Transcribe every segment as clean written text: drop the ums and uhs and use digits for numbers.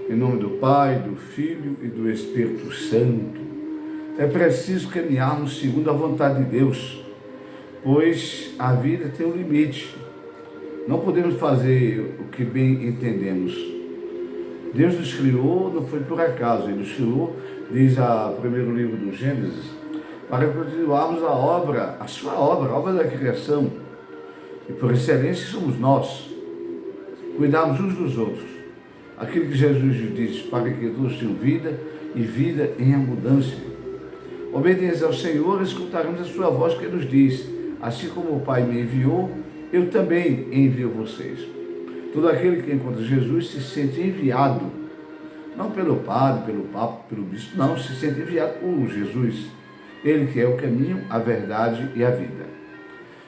Em nome do Pai, do Filho e do Espírito Santo. É preciso caminharmos segundo a vontade de Deus, pois a vida tem um limite. Não podemos fazer o que bem entendemos. Deus nos criou, não foi por acaso. Ele nos criou, diz o primeiro livro do Gênesis, para continuarmos a sua obra, a obra da criação. E por excelência somos nós. Cuidarmos uns dos outros. Aquilo que Jesus diz, para que todos tenham vida e vida em abundância. Obedecer ao Senhor, escutaremos a sua voz que nos diz: assim como o Pai me enviou, eu também envio vocês. Todo aquele que encontra Jesus se sente enviado, não pelo padre, pelo papa, pelo bispo, não, se sente enviado por Jesus. Ele que é o caminho, a verdade e a vida.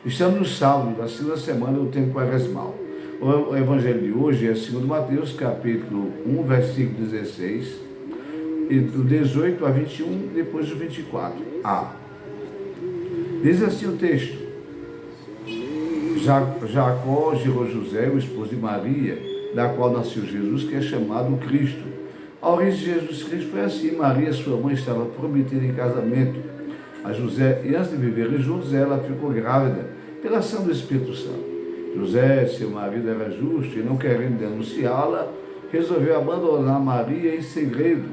Estamos no sábado da segunda semana do tempo quaresmal. O evangelho de hoje é segundo Mateus, capítulo 1, versículo 16, e do 18 a 21, depois do 24a. Diz assim o texto: Jacó gerou José, o esposo de Maria, da qual nasceu Jesus, que é chamado Cristo. A origem de Jesus Cristo foi assim: Maria, sua mãe, estava prometida em casamento a José, e antes de viverem juntos, ela ficou grávida pela ação do Espírito Santo. José, seu marido, era justo e, não querendo denunciá-la, resolveu abandonar Maria em segredo.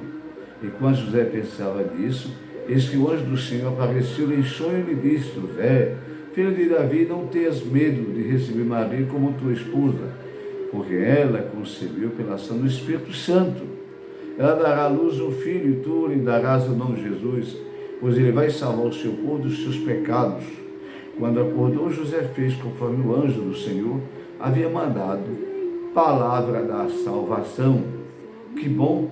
E quando José pensava nisso, eis que o anjo do Senhor apareceu em sonho e lhe disse: José, filho de Davi, não tenhas medo de receber Maria como tua esposa, porque ela concebeu pela ação do Espírito Santo. Ela dará à luz um filho e tu lhe darás o nome de Jesus, pois ele vai salvar o seu povo dos seus pecados. Quando acordou, José fez conforme o anjo do Senhor havia mandado. Palavra da salvação. Que bom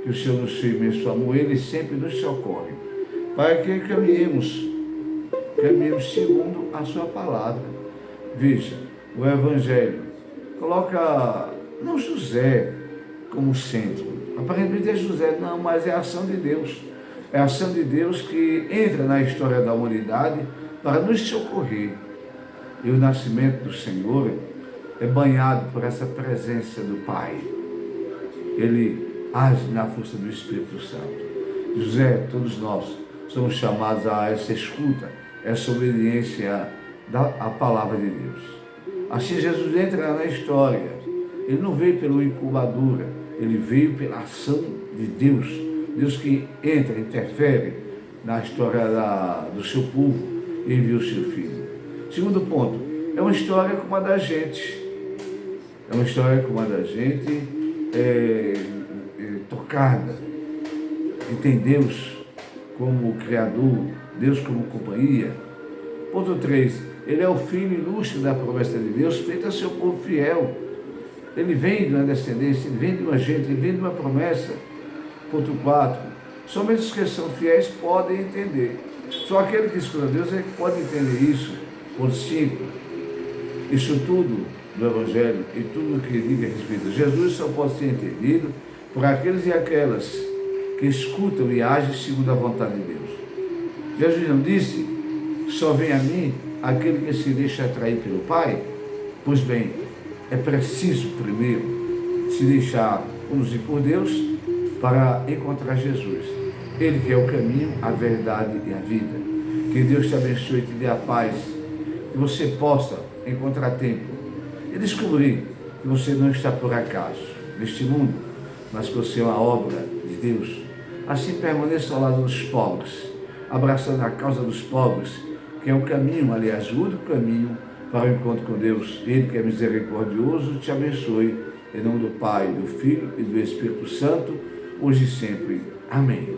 que o Senhor nos tem imenso amor, Ele sempre nos socorre, para que caminhemos segundo a sua palavra. Veja, o Evangelho coloca não José como centro. Aparentemente é José, não, mas é a ação de Deus. É a ação de Deus que entra na história da humanidade para nos socorrer. E o nascimento do Senhor é banhado por essa presença do Pai. Ele age na força do Espírito Santo. José, todos nós somos chamados a essa escuta, essa obediência à palavra de Deus. Assim Jesus entra na história. Ele não veio pela incubadora, ele veio pela ação de Deus. Deus que entra, interfere na história do seu povo e envia o seu filho. Segundo ponto, é uma história como a da gente. É uma história como a da gente, tocada, que tem Deus como Criador, Deus como companhia. Ponto 3, ele é o filho ilustre da promessa de Deus, feita a seu povo fiel. Ele vem de uma descendência, ele vem de uma gente, ele vem de uma promessa. Ponto 4, somente os que são fiéis podem entender. Só aquele que escuta Deus é que pode entender isso. Ponto 5, isso tudo do Evangelho e tudo o que diga a respeito de Jesus só pode ser entendido por aqueles e aquelas que escutam e agem segundo a vontade de Deus. Jesus não disse: só vem a mim aquele que se deixa atrair pelo Pai? Pois bem, é preciso primeiro se deixar conduzir por Deus para encontrar Jesus. Ele que é o caminho, a verdade e a vida. Que Deus te abençoe e te dê a paz, que você possa encontrar tempo e descobrir que você não está por acaso neste mundo, mas que você é uma obra de Deus. Assim permaneça ao lado dos pobres, abraçando a causa dos pobres, que é o caminho, aliás, o único caminho para o encontro com Deus. Ele que é misericordioso te abençoe, em nome do Pai, do Filho e do Espírito Santo, hoje e sempre. Amém.